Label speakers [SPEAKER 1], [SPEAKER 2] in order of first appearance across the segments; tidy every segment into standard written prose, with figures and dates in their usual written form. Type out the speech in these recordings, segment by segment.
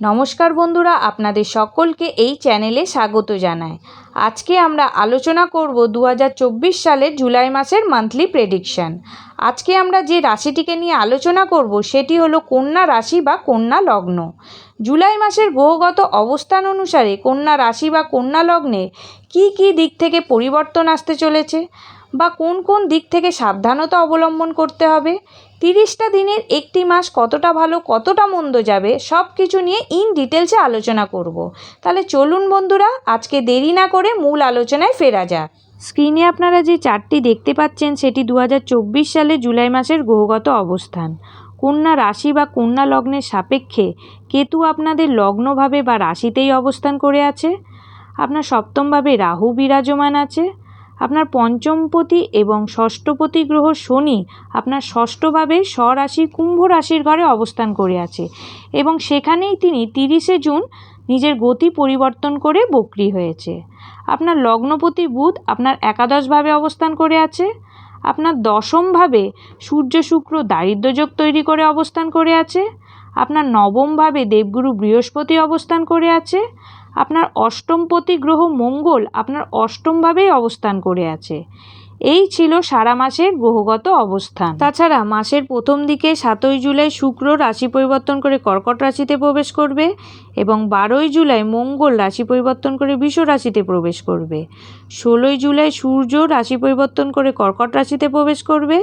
[SPEAKER 1] নমস্কার বন্ধুরা, আপনাদের সকলকে এই চ্যানেলে স্বাগত জানাই। আজকে আমরা আলোচনা করব 2024 সালের জুলাই মাসের মান্থলি প্রেডিকশান। আজকে আমরা যে রাশিটিকে নিয়ে আলোচনা করব সেটি হলো কন্যা রাশি বা কন্যা লগ্ন। জুলাই মাসের গ্রহগত অবস্থান অনুসারে কন্যা রাশি বা কন্যা লগ্নে কী কী দিক থেকে পরিবর্তন আসতে চলেছে বা কোন কোন দিক থেকে সাবধানতা অবলম্বন করতে হবে, 30টা দিনের একটি মাস কতটা ভালো কতটা মন্দ যাবে সব কিছু নিয়ে ইন ডিটেলসে আলোচনা করব। তাহলে চলুন বন্ধুরা, আজকে দেরি না করে মূল আলোচনায় ফেরা যাক। স্ক্রিনে আপনারা যে চার্টটি দেখতে পাচ্ছেন সেটি 2024 সালে জুলাই মাসের গ্রহগত অবস্থান। কন্যা রাশি বা কন্যা লগ্নের সাপেক্ষে কেতু আপনাদের লগ্নভাবে বা রাশিতেই অবস্থান করে আছে। আপনার সপ্তমভাবে রাহু বিরাজমান আছে। আপনার পঞ্চমপতি এবং ষষ্ঠপতি গ্রহ শনি আপনার ষষ্ঠভাবে স্বরাশি কুম্ভ রাশির ঘরে অবস্থান করে আছে এবং সেখানেই তিনি 30শে জুন নিজের গতি পরিবর্তন করে বক্রী হয়েছে। আপনার লগ্নপতি বুধ আপনার একাদশভাবে অবস্থান করে আছে। আপনার দশমভাবে সূর্য শুক্র দারিদ্র্যযোগ তৈরি করে অবস্থান করে আছে। আপনার নবমভাবে দেবগুরু বৃহস্পতি অবস্থান করে আছে। আপনার অষ্টমপতি গ্রহ মঙ্গল আপনার অষ্টমভাবেই অবস্থান করে আছে। এই ছিল সারা মাসের গ্রহগত অবস্থান। তাছাড়া মাসের প্রথম দিকে 7ই জুলাই শুক্র রাশি পরিবর্তন করে কর্কট রাশিতে প্রবেশ করবে এবং 12ই জুলাই মঙ্গল রাশি পরিবর্তন করে বৃষ রাশিতে প্রবেশ করবে। 16ই জুলাই সূর্য রাশি পরিবর্তন করে কর্কট রাশিতে প্রবেশ করবে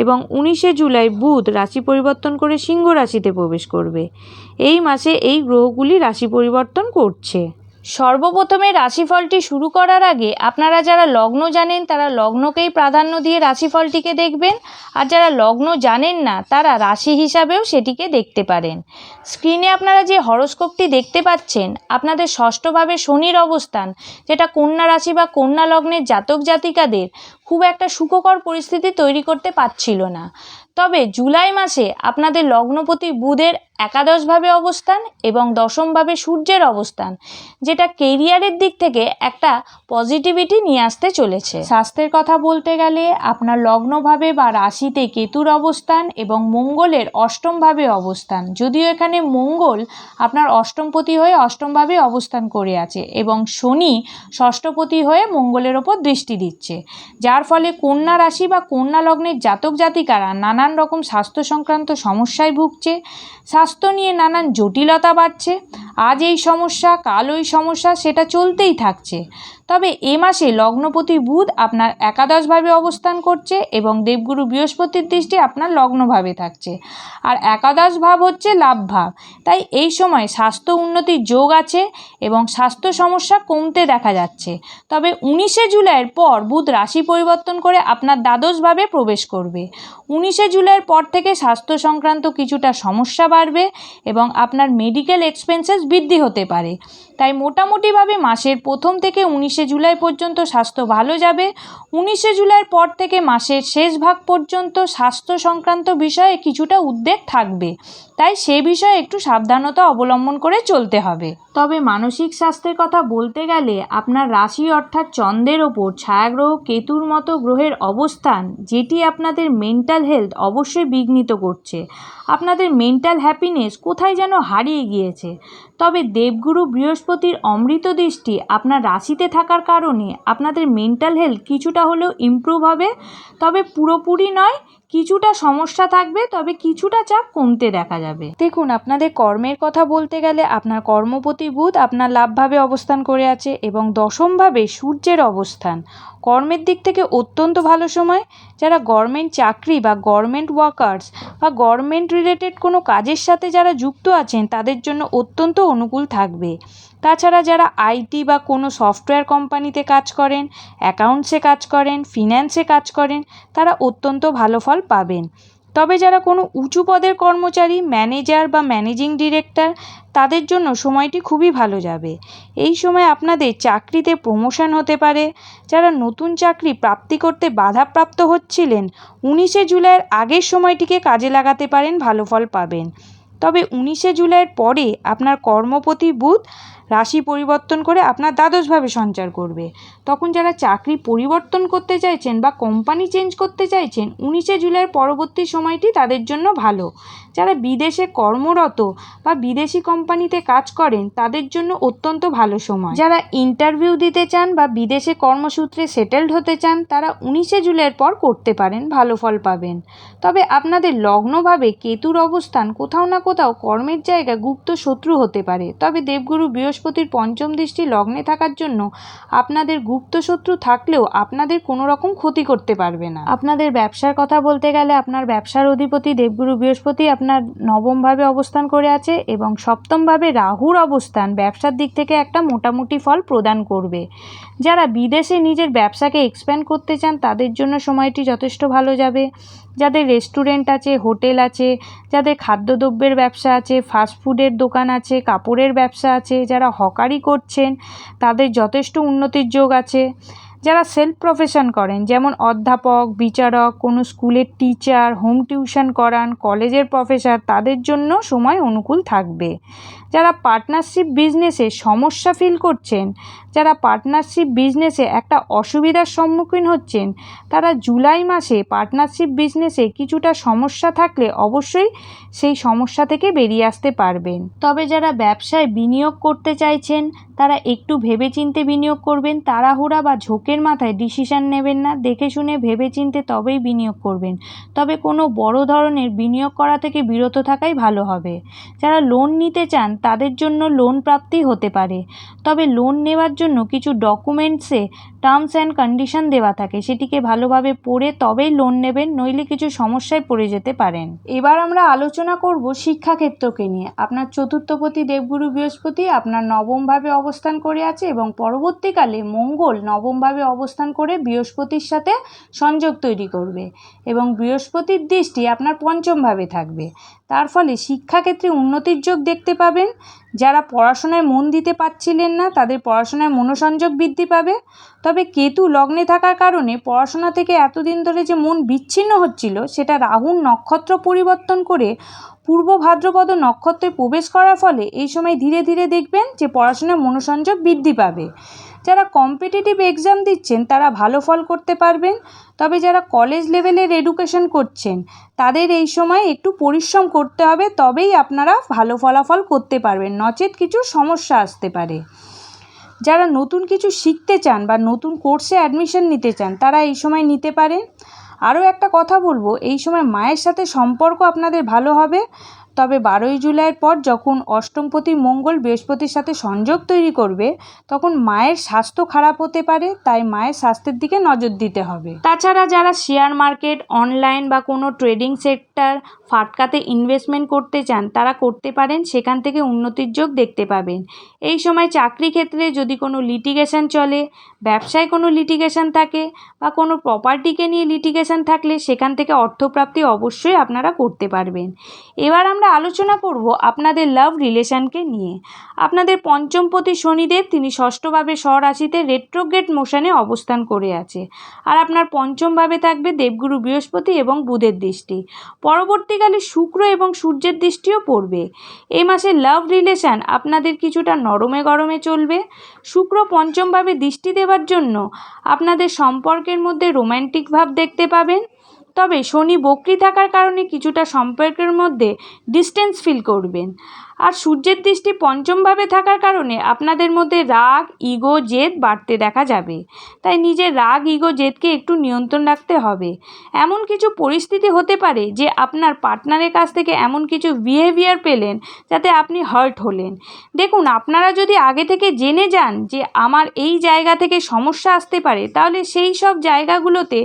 [SPEAKER 1] এবং 19শে জুলাই বুধ রাশি পরিবর্তন করে সিংহ রাশিতে প্রবেশ করবে। এই মাসে এই গ্রহগুলি রাশি পরিবর্তন করছে। সর্বপ্রথমে রাশিফলটি শুরু করার আগে আপনারা যারা লগ্ন জানেন তারা লগ্নকেই প্রাধান্য দিয়ে রাশিফলটিকে দেখবেন, আর যারা লগ্ন জানেন না তারা রাশি হিসাবেও সেটিকে দেখতে পারেন। স্ক্রিনে আপনারা যে হরোস্কোপটি দেখতে পাচ্ছেন, আপনাদের ষষ্ঠভাবে শনির অবস্থান, যেটা কন্যা রাশি বা কন্যা লগ্নের জাতক জাতিকাদের খুব একটা সুখকর পরিস্থিতি তৈরি করতে পারছিল না। তবে জুলাই মাসে আপনাদের লগ্নপতি বুধের একাদশভাবে অবস্থান এবং দশমভাবে সূর্যের অবস্থান, যেটা কেরিয়ারের দিক থেকে একটা পজিটিভিটি নিয়ে আসতে চলেছে। স্বাস্থ্যের কথা বলতে গেলে আপনার লগ্নভাবে বা রাশিতে কেতুর অবস্থান এবং মঙ্গলের অষ্টমভাবে অবস্থান, যদিও এখানে মঙ্গল আপনার অষ্টমপতি হয়ে অষ্টমভাবে অবস্থান করে আছে এবং শনি ষষ্ঠপতি হয়ে মঙ্গলের ওপর দৃষ্টি দিচ্ছে, যার ফলে কন্যা রাশি বা কন্যা লগ্নের জাতক জাতিকারা নানান রকম স্বাস্থ্য সংক্রান্ত সমস্যায় ভুগছে। স্বাস্থ্য নিয়ে নানান জটিলতা বাড়ছে। আজ এই সমস্যা কাল ওই সমস্যা, সেটা চলতেই থাকছে। তবে এ মাসে লগ্নপতি বুধ আপনার একাদশভাবে অবস্থান করছে এবং দেবগুরু বৃহস্পতির দৃষ্টি আপনার লগ্নভাবে থাকছে, আর একাদশ ভাব হচ্ছে লাভ ভাব। তাই এই সময় স্বাস্থ্য উন্নতির যোগ আছে এবং স্বাস্থ্য সমস্যা কমতে দেখা যাচ্ছে। তবে 19শে জুলাইয়ের পর বুধ রাশি পরিবর্তন করে আপনার দ্বাদশভাবে প্রবেশ করবে। 19শে জুলাইয়ের পর থেকে স্বাস্থ্য সংক্রান্ত কিছুটা সমস্যা বাড়বে এবং আপনার মেডিকেল এক্সপেন্সেস বৃদ্ধি হতে পারে। তাই মোটামুটিভাবে মাসের প্রথম থেকে 19শে জুলাই পর্যন্ত স্বাস্থ্য ভালো যাবে। 19শে জুলাইয়ের পর থেকে মাসের শেষ ভাগ পর্যন্ত স্বাস্থ্য সংক্রান্ত বিষয়ে কিছুটা উদ্বেগ থাকবে, তাই সে বিষয়ে একটু সাবধানতা অবলম্বন করে চলতে হবে। তবে মানসিক স্বাস্থ্যের কথা বলতে গেলে আপনার রাশি অর্থাৎ চন্দ্রের ওপর ছায়াগ্রহ কেতুর মতো গ্রহের অবস্থান, যেটি আপনাদের মেন্টাল হেলথ অবশ্যই বিঘ্নিত করছে। আপনাদের মেন্টাল হ্যাপিনেস কোথায় যেন হারিয়ে গিয়েছে। তবে দেবগুরু বৃহস্পতির অমৃত দৃষ্টি আপনার রাশিতে থাকার কারণে আপনাদের মেন্টাল হেলথ কিছুটা হলেও ইমপ্রুভ হবে। তবে পুরোপুরি নয়, কিছুটা সমস্যা থাকবে, তবে কিছুটা চাপ কমতে দেখা যাবে। দেখুন, আপনাদের কর্মের কথা বলতে গেলে আপনার কর্মপতি বুধ আপনার লাভভাবে অবস্থান করে আছে এবং দশমভাবে সূর্যের অবস্থান। কর্মের দিক থেকে অত্যন্ত ভালো সময়। যারা গভর্নমেন্ট চাকরি বা গভর্নমেন্ট ওয়ার্কার্স বা গভর্নমেন্ট রিলেটেড কোনো কাজের সাথে যারা যুক্ত আছেন তাদের জন্য অত্যন্ত অনুকূল থাকবে। তাছাড়া যারা আইটি বা কোনো সফটওয়্যার কোম্পানিতে কাজ করেন, অ্যাকাউন্টসে কাজ করেন, ফিন্যান্সে কাজ করেন, তারা অত্যন্ত ভালো ফল পাবেন। তবে যারা কোনো উঁচু পদের কর্মচারী, ম্যানেজার বা ম্যানেজিং ডিরেক্টর, তাদের জন্য সময়টি খুবই ভালো যাবে। এই সময় আপনাদের চাকরিতে প্রমোশন হতে পারে। যারা নতুন চাকরি প্রাপ্তি করতে বাধাপ্রাপ্ত হচ্ছিলেন, 19শে জুলাইয়ের আগের সময়টিকে কাজে লাগাতে পারেন, ভালো ফল পাবেন। তবে 19শে জুলাইয়ের পরে আপনার কর্মপতি বুধ রাশি পরিবর্তন করে আপনার দ্বাদশভাবে সঞ্চার করবে। তখন যারা চাকরি পরিবর্তন করতে চাইছেন বা কোম্পানি চেঞ্জ করতে চাইছেন, 19শে জুলাইয়ের পরবর্তী সময়টি তাদের জন্য ভালো। যারা বিদেশে কর্মরত বা বিদেশি কোম্পানিতে কাজ করেন তাদের জন্য অত্যন্ত ভালো সময়। যারা ইন্টারভিউ দিতে চান বা বিদেশে কর্মসূত্রে সেটেলড হতে চান তারা 19শে জুলাইয়ের পর করতে পারেন, ভালো ফল পাবেন। তবে আপনাদের লগ্নভাবে কেতুর অবস্থান কোথাও না কোথাও কর্মের জায়গা গুপ্ত শত্রু হতে পারে। তবে দেবগুরু বৃহস্পতির পঞ্চম দৃষ্টি লগ্নে থাকার জন্য আপনাদের গুপ্ত শত্রু থাকলেও আপনাদের কোনো রকম ক্ষতি করতে পারবে না। আপনাদের ব্যবসার কথা বলতে গেলে আপনার ব্যবসার অধিপতি দেবগুরু বৃহস্পতি আপনার নবমভাবে অবস্থান করে আছে এবং সপ্তমভাবে রাহুর অবস্থান ব্যবসার দিক থেকে একটা মোটামুটি ফল প্রদান করবে। যারা বিদেশে নিজের ব্যবসাকে এক্সপ্যান্ড করতে চান তাদের জন্য সময়টি যথেষ্ট ভালো যাবে। যাদের রেস্টুরেন্ট আছে, হোটেল আছে, যাদের খাদ্যদ্রব্যের ব্যবসা আছে, ফাস্টফুডের দোকান আছে, কাপড়ের ব্যবসা আছে, যারা হকারি করছেন তাদের যথেষ্ট উন্নতির যোগ আছে। যারা সেলফ প্রফেশন করেন যেমন অধ্যাপক, বিচারক, কোনো স্কুলের টিচার, হোম টিউশন করান, কলেজের প্রফেসর তাদের জন্য সময় অনুকূল থাকবে। যারা পার্টনারশিপ বিজনেসে সমস্যা ফিল করছেন, যারা পার্টনারশিপ বিজনেসে একটা অসুবিধার সম্মুখীন হচ্ছেন তারা জুলাই মাসে পার্টনারশিপ বিজনেসে কিছুটা সমস্যা থাকলে অবশ্যই সেই সমস্যা থেকে বেরিয়ে আসতে পারবেন। তবে যারা ব্যবসায় বিনিয়োগ করতে চাইছেন তারা একটু ভেবেচিন্তে বিনিয়োগ করবেন। তাড়াহুড়া বা ঝোঁকের মাথায় ডিসিশন নেবেন না, দেখে শুনে ভেবেচিন্তে তবেই বিনিয়োগ করবেন। তবে কোনো বড় ধরনের বিনিয়োগ করা থেকে বিরত থাকাই ভালো হবে। যারা লোন নিতে চান তাদের জন্য লোন প্রাপ্তি হতে পারে। তবে লোন নেওয়ার জন্য কিছু ডকুমেন্টসে টার্মস অ্যান্ড কন্ডিশন দেওয়া থাকে, সেটিকে ভালোভাবে পড়ে তবেই লোন নেবেন, নইলে কিছু সমস্যায় পড়ে যেতে পারেন। এবার আমরা আলোচনা করব শিক্ষাক্ষেত্রকে নিয়ে। আপনার চতুর্থপতি দেবগুরু বৃহস্পতি আপনার নবমভাবে অবস্থান করে আছে এবং পরবর্তীকালে মঙ্গল নবমভাবে অবস্থান করে বৃহস্পতির সাথে সংযোগ তৈরি করবে এবং বৃহস্পতির দৃষ্টি আপনার পঞ্চমভাবে থাকবে। তার ফলে শিক্ষাক্ষেত্রে উন্নতির যোগ দেখতে পাবেন। যারা পড়াশোনায় মন দিতে পারছিলেন না তাদের পড়াশোনায় মনোসংযোগ বৃদ্ধি পাবে। তবে কেতু লগ্নে থাকার কারণে পড়াশোনা থেকে এতদিন ধরে যে মন বিচ্ছিন্ন হচ্ছিল সেটা রাহুর নক্ষত্র পরিবর্তন করে পূর্ব ভাদ্রপদ নক্ষত্রে প্রবেশ করার ফলে এই সময় ধীরে ধীরে দেখবেন যে পড়াশোনায় মনোসংযোগ বৃদ্ধি পাবে। যারা কম্পিটিটিভ এক্সাম দিচ্ছেন তারা ভালো ফল করতে পারবেন। তবে যারা কলেজ লেভেলের এডুকেশন করছেন তাদের এই সময় একটু পরিশ্রম করতে হবে, তবেই আপনারা ভালো ফলাফল করতে পারবেন, নচেত কিছু সমস্যা আসতে পারে। যারা নতুন কিছু শিখতে চান বা নতুন কোর্সে অ্যাডমিশন নিতে চান তারা এই সময় নিতে পারেন। আরও একটা কথা বলবো, এই সময় মায়ের সাথে সম্পর্ক আপনাদের ভালো হবে। তবে 12ই জুলাইয়ের পর যখন অষ্টমপতি মঙ্গল বৃহস্পতির সাথে সংযোগ তৈরি করবে তখন মায়ের স্বাস্থ্য খারাপ হতে পারে, তাই মায়ের স্বাস্থ্যের দিকে নজর দিতে হবে। তাছাড়া যারা শেয়ার মার্কেট, অনলাইন বা কোনো ট্রেডিং সেক্টর ফাটকাতে ইনভেস্টমেন্ট করতে চান তারা করতে পারেন, সেখান থেকে উন্নতির যোগ দেখতে পাবেন। এই সময় চাকরি ক্ষেত্রে যদি কোনো লিটিগেশন চলে, ব্যবসায় কোনো লিটিগেশন থাকে বা কোনো প্রপার্টিকে নিয়ে লিটিগেশন থাকলে সেখান থেকে অর্থপ্রাপ্তি অবশ্যই আপনারা করতে পারবেন। এবার আমরা আলোচনা করব আপনাদের লাভ রিলেশনকে নিয়ে। আপনাদের পঞ্চমপতি শনিদেব তিনি ষষ্ঠভাবে স্বরাশিতে রেট্রোগ্রেড মোশনে অবস্থান করে আছে, আর আপনার পঞ্চমভাবে থাকবে দেবগুরু বৃহস্পতি এবং বুধের দৃষ্টি। পরবর্তীকালে শুক্র এবং সূর্যের দৃষ্টিও পড়বে। এই মাসে লাভ রিলেশন আপনাদের কিছুটা নরমে গরমে চলবে। শুক্র পঞ্চমভাবে দৃষ্টি দেওয়ার জন্য আপনাদের সম্পর্কের মধ্যে রোম্যান্টিক ভাব দেখতে পাবেন। তবে শনি বক্রী থাকার কারণে কিছুটা সম্পর্কের মধ্যে ডিস্টেন্স ফিল করবেন। আর সূর্যের দৃষ্টি পঞ্চমভাবে থাকার কারণে আপনাদের মধ্যে রাগ, ইগো, জেদ বাড়তে দেখা যাবে। তাই নিজের রাগ, ইগো, জেদকে একটু নিয়ন্ত্রণ রাখতে হবে। এমন কিছু পরিস্থিতি হতে পারে যে আপনার পার্টনারের কাছ থেকে এমন কিছু বিহেভিয়ার পেলেন যাতে আপনি হার্ট হলেন। দেখুন, আপনারা যদি আগে থেকে জেনে যান যে আমার এই জায়গা থেকে সমস্যা আসতে পারে তাহলে সেই সব জায়গাগুলোতে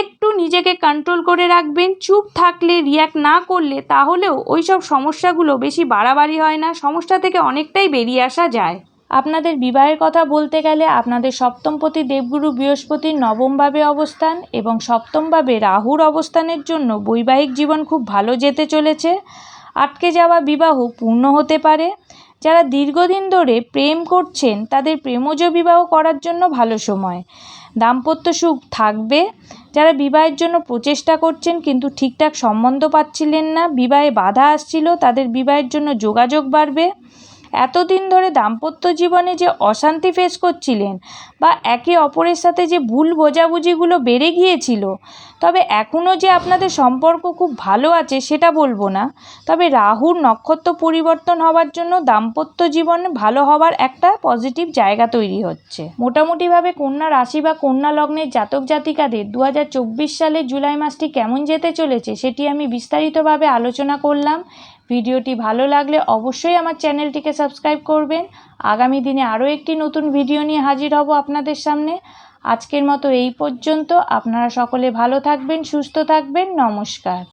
[SPEAKER 1] একটু নিজেকে কন্ট্রোল করে রাখবেন। চুপ থাকলে, রিয়াক্ট না করলে তাহলেও ওই সব সমস্যাগুলো বেশি বাড়াবাড়ি হয় না, সমস্যা থেকে অনেকটাই বেরিয়ে আসা যায়। আপনাদের বিবাহের কথা বলতে গেলে আপনাদের সপ্তমপতি দেবগুরু বৃহস্পতির নবমভাবে অবস্থান এবং সপ্তমভাবে রাহুর অবস্থানের জন্য বৈবাহিক জীবন খুব ভালো যেতে চলেছে। আটকে যাওয়া বিবাহ পূর্ণ হতে পারে। যারা দীর্ঘদিন ধরে প্রেম করছেন তাদের প্রেমজ বিবাহ করার জন্য ভালো সময়। দাম্পত্য সুখ থাকবে। যারা বিবাহের জন্য প্রচেষ্টা করছেন কিন্তু ঠিকঠাক সম্বন্ধ পাচ্ছিলেন না, বিবাহে বাধা আসছিল, তাদের বিবাহের জন্য যোগাযোগ বাড়বে। এতদিন ধরে দাম্পত্য জীবনে যে অশান্তি ফেস করছিলেন বা একে অপরের সাথে যে ভুল বোঝাবুঝিগুলো বেড়ে গিয়েছিল, তবে এখনও যে আপনাদের সম্পর্ক খুব ভালো আছে সেটা বলবো না। তবে রাহুর নক্ষত্র পরিবর্তন হওয়ার জন্য দাম্পত্য জীবনে ভালো হওয়ার একটা পজিটিভ জায়গা তৈরি হচ্ছে। মোটামুটিভাবে কন্যা রাশি বা কন্যা লগ্নের জাতক জাতিকাদের 2024 সালের জুলাই মাসটি কেমন যেতে চলেছে সেটি আমি বিস্তারিতভাবে আলোচনা করলাম। ভিডিওটি ভালো লাগলে অবশ্যই আমার চ্যানেলটিকে সাবস্ক্রাইব করবেন। আগামী দিনে আরও একটি নতুন ভিডিও নিয়ে হাজির হব আপনাদের সামনে। আজকের মতো এই পর্যন্ত। আপনারা সকলে ভালো থাকবেন, সুস্থ থাকবেন। নমস্কার।